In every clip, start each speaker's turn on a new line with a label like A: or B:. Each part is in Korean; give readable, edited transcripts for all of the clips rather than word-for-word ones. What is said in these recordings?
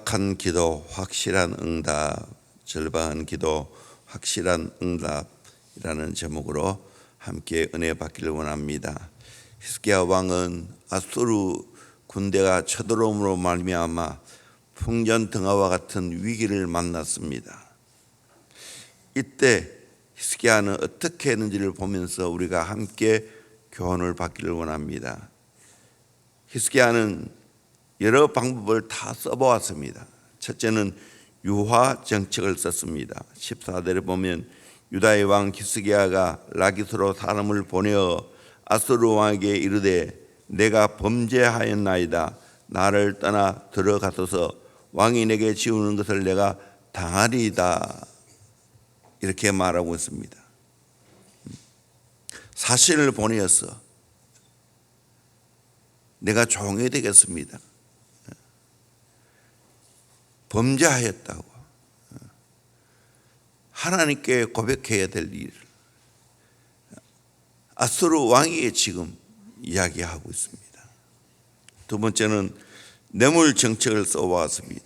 A: 절박한 기도 확실한 응답, 절박한 기도 확실한 응답이라는 제목으로 함께 은혜 받기를 원합니다. 히스기야 왕은 아수르 군대가 쳐들어옴으로 말미암아 풍전등화와 같은 위기를 만났습니다. 이때 히스기야는 어떻게 했는지를 보면서 우리가 함께 교훈을 받기를 원합니다. 히스기야는 여러 방법을 다 써보았습니다. 첫째는 유화 정책을 썼습니다. 14절에 보면 유다의 왕 히스기야가 라기스로 사람을 보내어 아수르 왕에게 이르되 내가 범죄하였나이다. 나를 떠나 들어가소서. 왕이 내게 지우는 것을 내가 당하리이다. 이렇게 말하고 있습니다. 사신을 보내어서 내가 종이 되겠습니다. 범죄하였다고 하나님께 고백해야 될 일을 아수르 왕이 지금 이야기하고 있습니다. 두 번째는 뇌물 정책을 써왔습니다.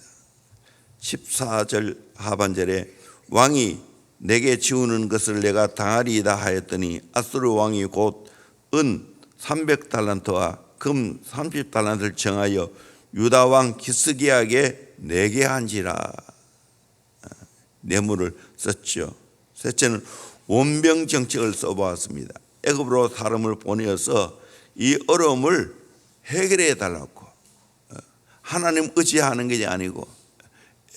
A: 14절 하반절에 왕이 내게 지우는 것을 내가 당하리이다 하였더니 아수르 왕이 곧 은 300달란트와 금 30달란트를 정하여 유다 왕 히스기야에게 내게 한지라. 뇌물을 썼죠. 셋째는 원병 정책을 써보았습니다. 애굽으로 사람을 보내어서 이 어려움을 해결해 달라고, 하나님 의지하는 게 아니고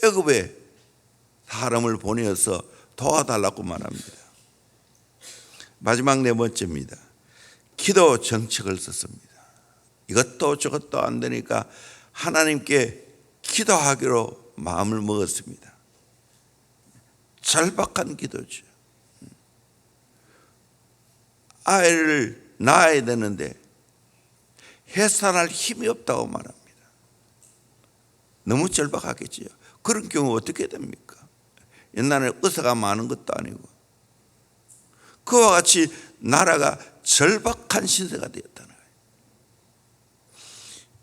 A: 애굽에 사람을 보내어서 도와달라고 말합니다. 마지막 네 번째입니다. 기도 정책을 썼습니다. 이것도 저것도 안 되니까 하나님께 기도하기로 마음을 먹었습니다. 절박한 기도죠. 아이를 낳아야 되는데 해산할 힘이 없다고 말합니다. 너무 절박하겠지요. 그런 경우 어떻게 됩니까? 옛날에 의사가 많은 것도 아니고 그와 같이 나라가 절박한 신세가 되었다는 거예요.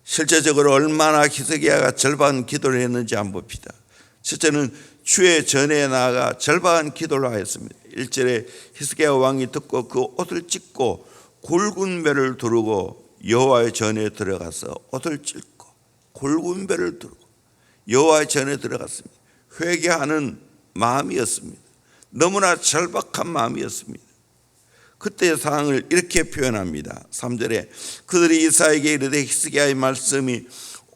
A: 실제적으로 얼마나 히스기야가 절박한 기도를 했는지 한번 봅시다. 첫째는 주의 전에 나아가 절박한 기도를 하였습니다. 1절에 히스기야 왕이 듣고 그 옷을 찢고 굵은 배를 두르고 여호와의 전에 들어가서 옷을 찢고 굵은 배를 두르고 여호와의 전에 들어갔습니다. 회개하는 마음이었습니다. 너무나 절박한 마음이었습니다. 그때의 상황을 이렇게 표현합니다. 3절에 그들이 이사에게 이르되 히스기야의 말씀이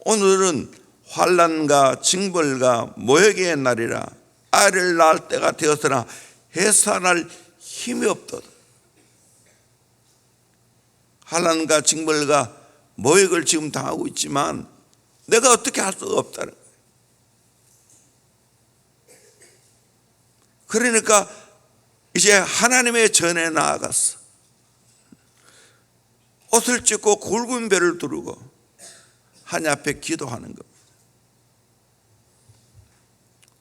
A: 오늘은 환난과 징벌과 모욕의 날이라. 아이를 낳을 때가 되었으나 해산할 힘이 없도다. 환난과 징벌과 모욕을 지금 당하고 있지만 내가 어떻게 할 수가 없다는 거예요. 그러니까 이제 하나님의 전에 나아갔어. 옷을 찢고 굵은 배를 두르고 하나님 앞에 기도하는 겁니다.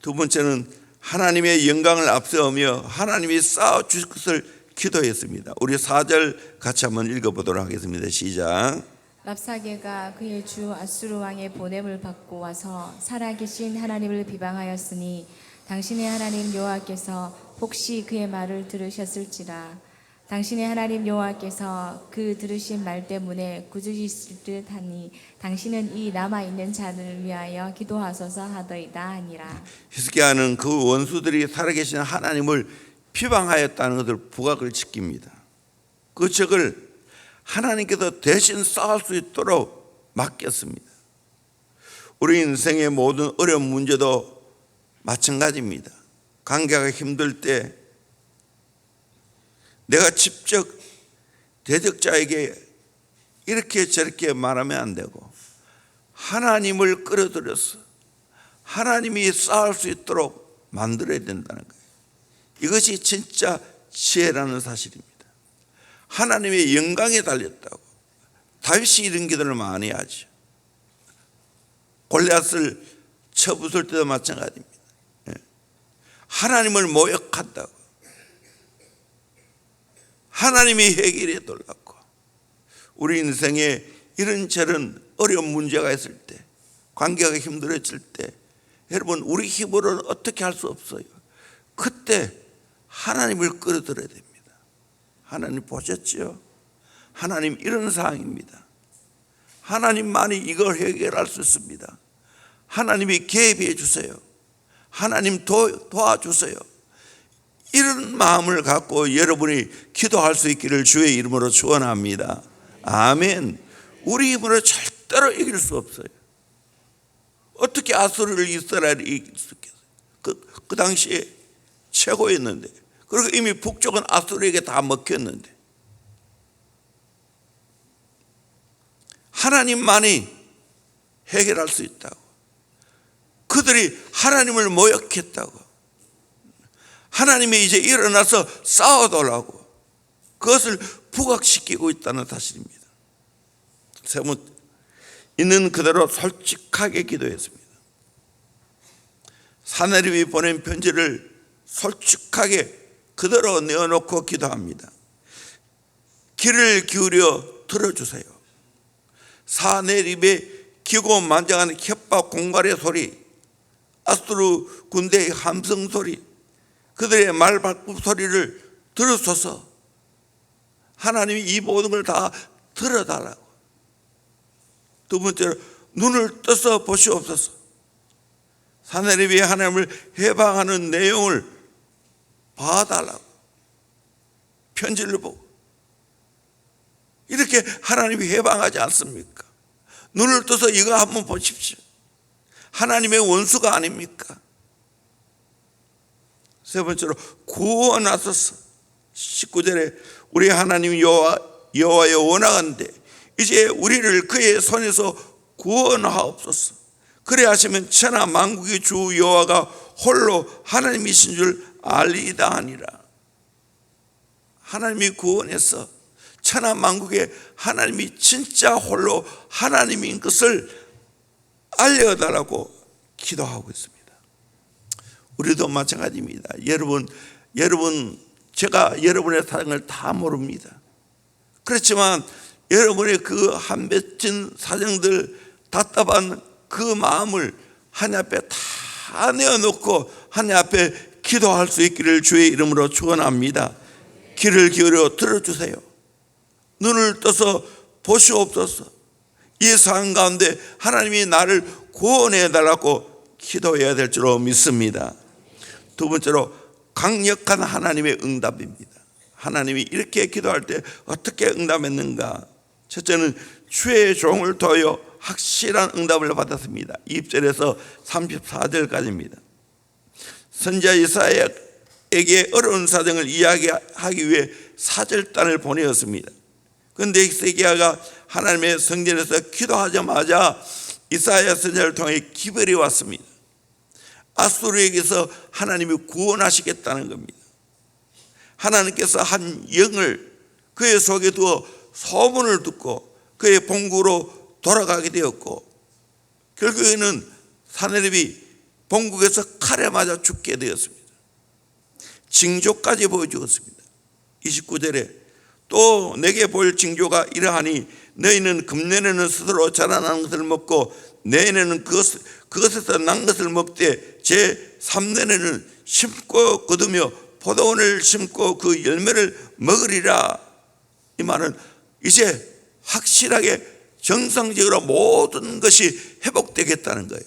A: 두 번째는 하나님의 영광을 앞세우며 하나님이 쌓아주실 것을 기도했습니다. 우리 4절 같이 한번 읽어보도록 하겠습니다. 시작.
B: 랍사게가 그의 주 아수르 왕의 보냄을 받고 와서 살아계신 하나님을 비방하였으니 당신의 하나님 여호와께서 혹시 그의 말을 들으셨을지라. 당신의 하나님 여호와께서 그 들으신 말 때문에 굳으실 듯 하니 당신은 이 남아있는 자를 위하여 기도하소서 하더이다 하니라.
A: 히스기야는 그 원수들이 살아계신 하나님을 비방하였다는 것을 부각을 시킵니다. 그 책을 하나님께서 대신 쌓을 수 있도록 맡겼습니다. 우리 인생의 모든 어려운 문제도 마찬가지입니다. 관계가 힘들 때 내가 직접 대적자에게 이렇게 저렇게 말하면 안 되고 하나님을 끌어들여서 하나님이 쌓을 수 있도록 만들어야 된다는 거예요. 이것이 진짜 지혜라는 사실입니다. 하나님의 영광에 달렸다고. 다윗이 이런 기도를 많이 하죠. 골리앗을 쳐부술 때도 마찬가지입니다. 하나님을 모욕한다고. 하나님이 해결해 달라고. 우리 인생에 이런저런 어려운 문제가 있을 때, 관계가 힘들어질 때 여러분, 우리 힘으로는 어떻게 할 수 없어요. 그때 하나님을 끌어들여야 됩니다. 하나님 보셨죠? 하나님 이런 상황입니다. 하나님만이 이걸 해결할 수 있습니다. 하나님이 개입해 주세요. 하나님 도와주세요. 이런 마음을 갖고 여러분이 기도할 수 있기를 주의 이름으로 축원합니다. 아멘. 우리 힘으로 절대로 이길 수 없어요. 어떻게 아수르를 이스라엘이 이길 수 있겠어요? 그 당시에 최고였는데, 그리고 이미 북쪽은 아수르에게 다 먹혔는데, 하나님만이 해결할 수 있다고. 그들이 하나님을 모욕했다고. 하나님이 이제 일어나서 싸워달라고 그것을 부각시키고 있다는 사실입니다. 세 번째, 있는 그대로 솔직하게 기도했습니다. 사내립이 보낸 편지를 솔직하게 그대로 내어놓고 기도합니다. 귀를 기울여 들어주세요. 사내립의 기고만장한 협박 공갈의 소리, 아수르 군대의 함성 소리, 그들의 말발굽 소리를 들으소서. 하나님이 이 모든 걸 다 들어달라고. 두 번째로, 눈을 떠서 보시옵소서. 사내립이 하나님을 해방하는 내용을 봐달라고. 편지를 보고. 이렇게 하나님이 해방하지 않습니까? 눈을 떠서 이거 한번 보십시오. 하나님의 원수가 아닙니까? 세 번째로, 구원하소서. 19절에 우리 하나님 여호와여 원하건대 이제 우리를 그의 손에서 구원하옵소서. 그래 하시면 천하 만국의 주 여호와가 홀로 하나님이신 줄 알리이다 하니라. 하나님이 구원해서 천하 만국의 하나님이 진짜 홀로 하나님인 것을 알려달라고 기도하고 있습니다. 우리도 마찬가지입니다. 여러분, 제가 여러분의 사정을 다 모릅니다. 그렇지만 여러분의 그 한맺힌 사정들, 답답한 그 마음을 하나님 앞에 다 내어놓고 하나님 앞에 기도할 수 있기를 주의 이름으로 축원합니다. 귀를 기울여 들어주세요. 눈을 떠서 보시옵소서. 이 상황 가운데 하나님이 나를 구원해 달라고 기도해야 될 줄로 믿습니다. 두 번째로, 강력한 하나님의 응답입니다. 하나님이 이렇게 기도할 때 어떻게 응답했는가? 첫째는 주의 종을 통하여 확실한 응답을 받았습니다. 2절에서 34절까지입니다. 선지자 이사야에게 어려운 사정을 이야기하기 위해 사절단을 보내었습니다. 그런데 히스기야가 하나님의 성전에서 기도하자마자 이사야 선지자를 통해 기별이 왔습니다. 아수르에게서 하나님이 구원하시겠다는 겁니다. 하나님께서 한 영을 그의 속에 두어 소문을 듣고 그의 본국으로 돌아가게 되었고, 결국에는 사내립이 본국에서 칼에 맞아 죽게 되었습니다. 징조까지 보여주었습니다. 29절에 또 내게 보일 징조가 이러하니 너희는 금년에는 스스로 자라나는 것을 먹고 내년에는 그것에서 난 것을 먹되 제3년에는 심고 거두며 포도원을 심고 그 열매를 먹으리라. 이 말은 이제 확실하게 정상적으로 모든 것이 회복되겠다는 거예요.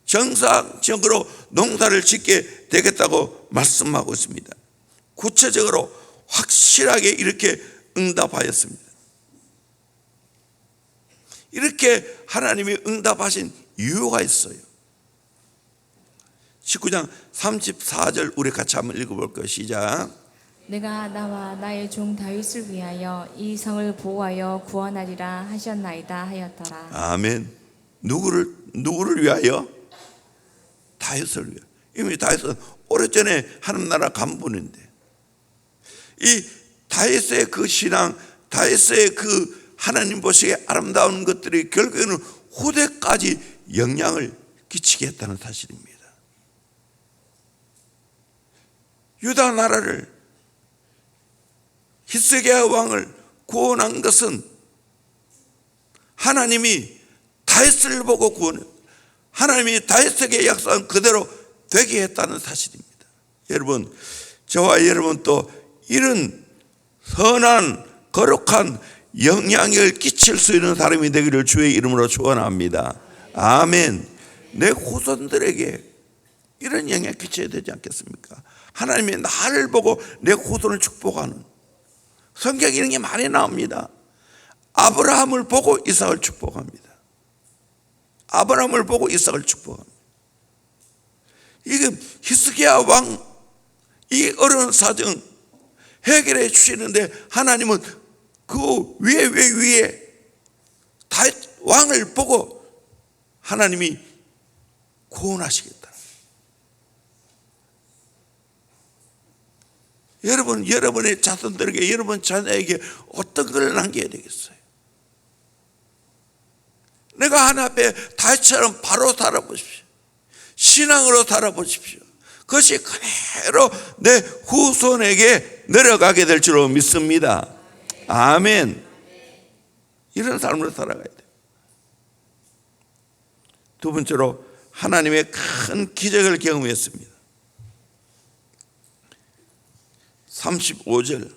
A: 정상적으로 농사를 짓게 되겠다고 말씀하고 있습니다. 구체적으로 확실하게 이렇게 응답하였습니다. 이렇게 하나님이 응답하신 이유가 있어요. 19장 34절 우리 같이 한번 읽어볼까요? 시작.
B: 내가 나와 나의 종 다윗을 위하여 이 성을 보호하여 구원하리라 하셨나이다 하였더라.
A: 아멘. 누구를 위하여? 다윗을 위하여. 이미 다윗은 오래전에 하나님 나라 간분인데, 이 다윗의 그 신앙, 다윗의 그 하나님 보시기에 아름다운 것들이 결국에는 후대까지 영향을 끼치게 했다는 사실입니다. 유다 나라를, 히스기야 왕을 구원한 것은 하나님이 다윗을 보고 구원했어요. 하나님이 다윗에게 약속한 그대로 되게 했다는 사실입니다. 여러분, 저와 여러분 또 이런 선한 거룩한 영향을 끼칠 수 있는 사람이 되기를 주의 이름으로 축원합니다. 아멘. 내 후손들에게 이런 영향을 끼쳐야 되지 않겠습니까? 하나님이 나를 보고 내 후손을 축복하는, 성경에 이런 게 많이 나옵니다. 아브라함을 보고 이삭을 축복합니다. 아브라함을 보고 이삭을 축복합니다. 이게 히스기야 왕 이 어려운 사정 해결해 주시는데 하나님은 그 위에 다윗 왕을 보고 하나님이 구원하시겠다. 여러분, 여러분의 자손들에게, 여러분 자녀에게 어떤 걸 남겨야 되겠어요? 내가 하나님 앞에 다윗처럼 바로 살아보십시오. 신앙으로 살아보십시오. 그것이 그대로 내 후손에게 내려가게 될 줄로 믿습니다. 아멘. 이런 삶으로 살아가야 돼요. 두 번째로 하나님의 큰 기적을 경험했습니다. 35절,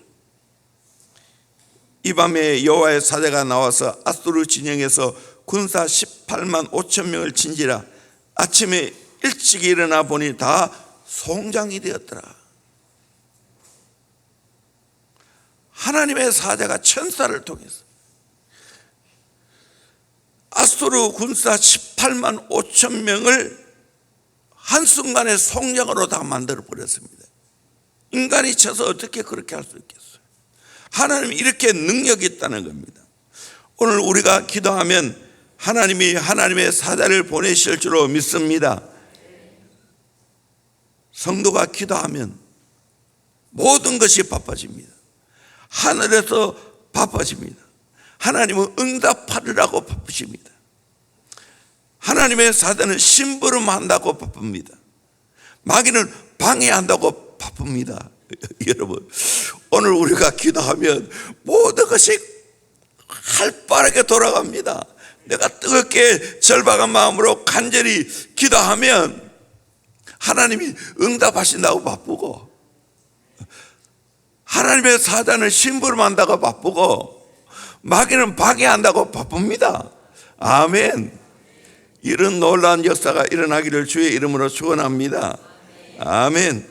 A: 이 밤에 여호와의 사자가 나와서 아수르 진영에서 군사 18만 5천 명을 친지라. 아침에 일찍 일어나 보니 다 송장이 되었더라. 하나님의 사자가 천사를 통해서 아수르 군사 18만 5천 명을 한순간에 송장으로 다 만들어 버렸습니다. 인간이 쳐서 어떻게 그렇게 할 수 있겠어요? 하나님이 이렇게 능력이 있다는 겁니다. 오늘 우리가 기도하면 하나님이 하나님의 사자를 보내실 줄로 믿습니다. 성도가 기도하면 모든 것이 바빠집니다. 하늘에서 바빠집니다. 하나님은 응답하리라고 바쁘십니다. 하나님의 사자는 심부름한다고 바쁩니다. 마귀는 방해한다고 바쁩니다. 여러분, 오늘 우리가 기도하면 모든 것이 활발하게 돌아갑니다. 내가 뜨겁게 절박한 마음으로 간절히 기도하면 하나님이 응답하신다고 바쁘고, 하나님의 사자는 심부름한다고 바쁘고, 마귀는 방해한다고 바쁩니다. 아멘. 이런 놀라운 역사가 일어나기를 주의 이름으로 축원합니다. 아멘.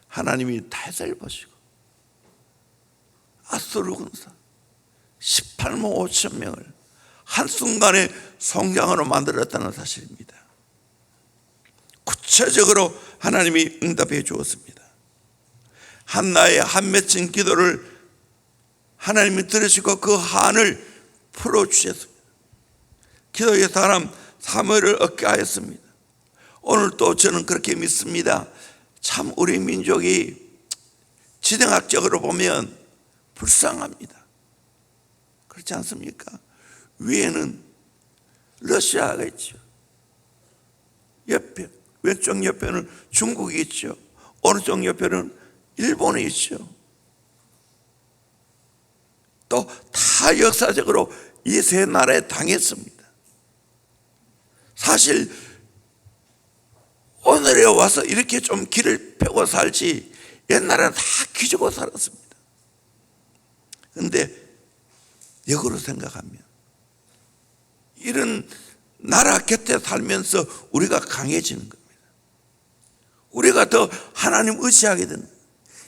A: 하나님이 다윗을 보시고 아수르 군사 18만 5천 명을 한순간에 송장으로 만들었다는 사실입니다. 구체적으로 하나님이 응답해 주었습니다. 한나의 한 맺힌 기도를 하나님이 들으시고 그 한을 풀어주셨습니다. 기도의 사람 사무엘을 얻게 하였습니다. 오늘 또 저는 그렇게 믿습니다. 참 우리 민족이 지정학적으로 보면 불쌍합니다. 그렇지 않습니까? 위에는 러시아가 있죠. 옆에 왼쪽 옆에는 중국이 있죠. 오른쪽 옆에는 일본이 있죠. 또 다 역사적으로 이 세 나라에 당했습니다. 사실 오늘에 와서 이렇게 좀 길을 펴고 살지 옛날에는 다 기죽어 살았습니다. 그런데 역으로 생각하면 이런 나라 곁에 살면서 우리가 강해지는 겁니다. 우리가 더 하나님 의지하게 되는,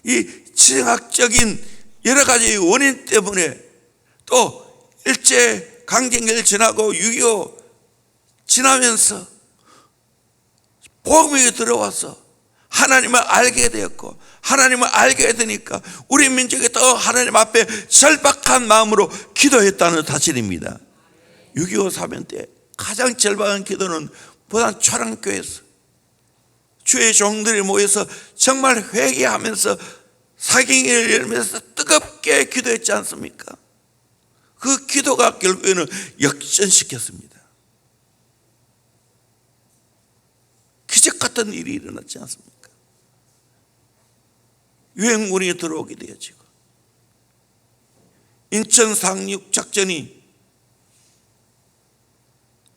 A: 이 지정학적인 여러 가지 원인 때문에, 또 일제 강점기를 지나고 6.25 지나면서 복음이 들어와서 하나님을 알게 되었고, 하나님을 알게 되니까 우리 민족이 더 하나님 앞에 절박한 마음으로 기도했다는 사실입니다. 6.25 사변 때 가장 절박한 기도는 부산 초랑교회에서 주의 종들이 모여서 정말 회개하면서 사경회를 열면서 뜨겁게 기도했지 않습니까? 그 기도가 결국에는 역전시켰습니다. 기적 같은 일이 일어났지 않습니까? 유행군이 들어오게 되어지고, 인천 상륙 작전이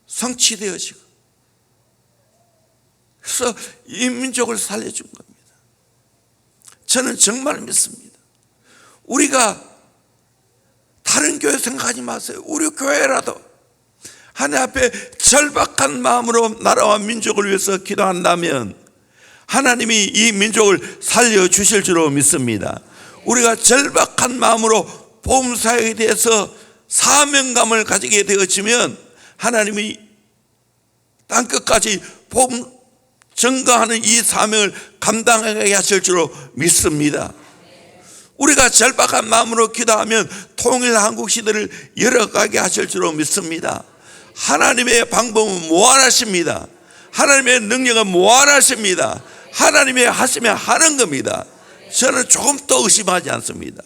A: 성취되어지고, 그래서 이 민족을 살려준 겁니다. 저는 정말 믿습니다. 우리가 다른 교회 생각하지 마세요. 우리 교회라도 하나님 앞에 절박한 마음으로 나라와 민족을 위해서 기도한다면 하나님이 이 민족을 살려주실 줄로 믿습니다. 우리가 절박한 마음으로 복음 사역에 대해서 사명감을 가지게 되어지면 하나님이 땅끝까지 복음 증거하는 이 사명을 감당하게 하실 줄로 믿습니다. 우리가 절박한 마음으로 기도하면 통일 한국 시대를 열어가게 하실 줄로 믿습니다. 하나님의 방법은 무한하십니다. 하나님의 능력은 무한하십니다. 하나님의 하시면 하는 겁니다. 저는 조금 더 의심하지 않습니다.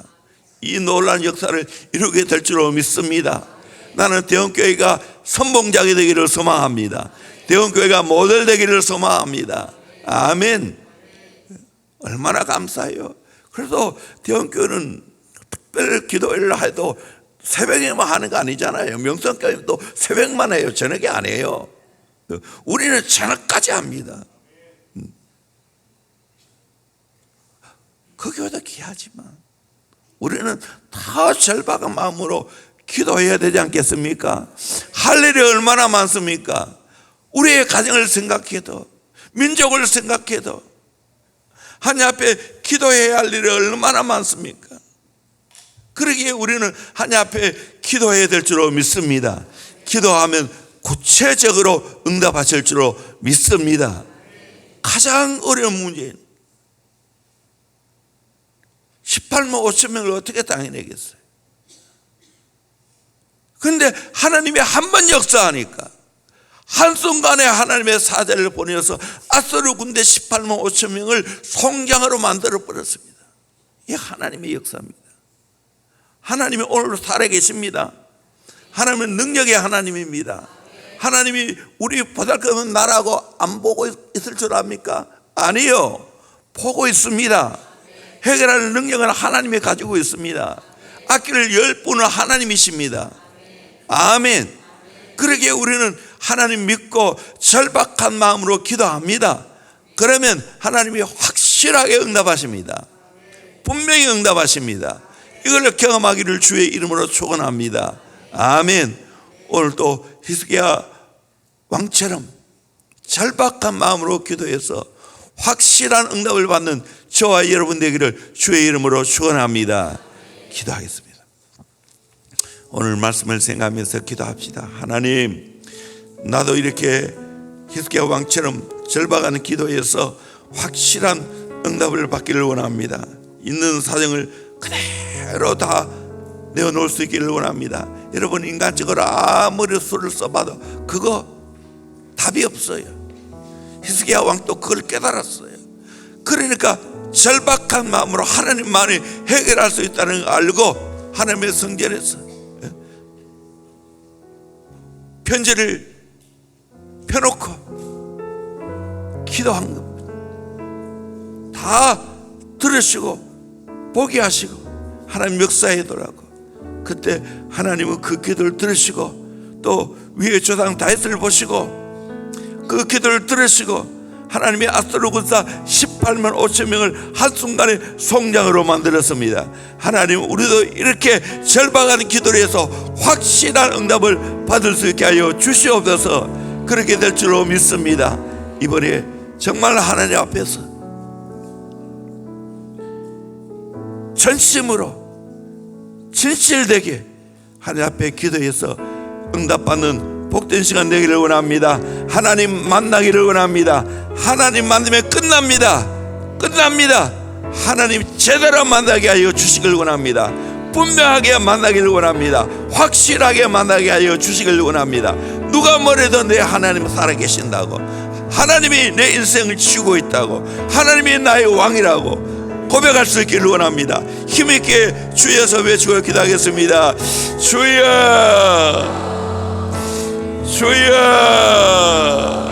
A: 이 놀라운 역사를 이루게 될 줄로 믿습니다. 나는 대원교회가 선봉장이 되기를 소망합니다. 대원교회가 모델 되기를 소망합니다. 아멘. 얼마나 감사해요. 그래서 대원교회는 특별 기도회를 해도 새벽에만 하는 거 아니잖아요. 명성교회도 새벽만 해요. 저녁에 안 해요. 우리는 저녁까지 합니다. 그 교회도 귀하지만 우리는 다 절박한 마음으로 기도해야 되지 않겠습니까? 할 일이 얼마나 많습니까? 우리의 가정을 생각해도, 민족을 생각해도 하나님 앞에 기도해야 할 일이 얼마나 많습니까? 그러기에 우리는 하나님 앞에 기도해야 될 줄로 믿습니다. 기도하면 구체적으로 응답하실 줄로 믿습니다. 가장 어려운 문제는 18만 5천 명을 어떻게 당해내겠어요? 그런데 하나님이 한 번 역사하니까 한순간에 하나님의 사자를 보내서 아수르 군대 18만 5천 명을 송장으로 만들어 버렸습니다. 이게 하나님의 역사입니다. 하나님이 오늘도 살아계십니다. 하나님은 능력의 하나님입니다. 하나님이 우리 보잘것없는 나라고 안 보고 있을 줄 압니까? 아니요, 보고 있습니다. 해결할 능력은 하나님이 가지고 있습니다. 악기를 열 분은 하나님이십니다. 아멘. 그러기에 우리는 하나님 믿고 절박한 마음으로 기도합니다. 그러면 하나님이 확실하게 응답하십니다. 분명히 응답하십니다. 이걸 경험하기를 주의 이름으로 축원합니다. 아멘. 오늘도 히스기야 왕처럼 절박한 마음으로 기도해서 확실한 응답을 받는 저와 여러분 되기를 주의 이름으로 축원합니다. 기도하겠습니다. 오늘 말씀을 생각하면서 기도합시다. 하나님, 나도 이렇게 히스기야 왕처럼 절박한 기도에서 확실한 응답을 받기를 원합니다. 있는 사정을 그대로 다 내어놓을 수 있기를 원합니다. 여러분, 인간적으로 아무리 수를 써봐도 그거 답이 없어요. 히스기야 왕도 그걸 깨달았어요. 그러니까 절박한 마음으로 하나님만이 해결할 수 있다는 걸 알고 하나님의 성전에서 편지를 펴놓고 기도한 겁니다. 다 들으시고 보게 하시고 하나님 역사하더라고. 그때 하나님은 그 기도를 들으시고 또 위에 조상 다윗을 보시고 그 기도를 들으시고 하나님이 아수르 군사 18만 5천 명을 한순간에 송장으로 만들었습니다. 하나님, 우리도 이렇게 절박한 기도를 해서 확실한 응답을 받을 수 있게 하여 주시옵소서. 그렇게 될 줄로 믿습니다. 이번에 정말 하나님 앞에서 전심으로 진실되게 하나님 앞에 기도해서 응답받는 복된 시간 되기를 원합니다. 하나님 만나기를 원합니다. 하나님 만나면 끝납니다. 하나님 제대로 만나게 하여 주시길 원합니다. 분명하게 만나기를 원합니다. 확실하게 만나게 하여 주시길 원합니다. 누가 뭐래도 내 하나님 살아계신다고, 하나님이 내 인생을 지우고 있다고, 하나님이 나의 왕이라고 고백할 수 있기를 원합니다. 힘있게 주여서 외치고 기도하겠습니다. 주여, 주여.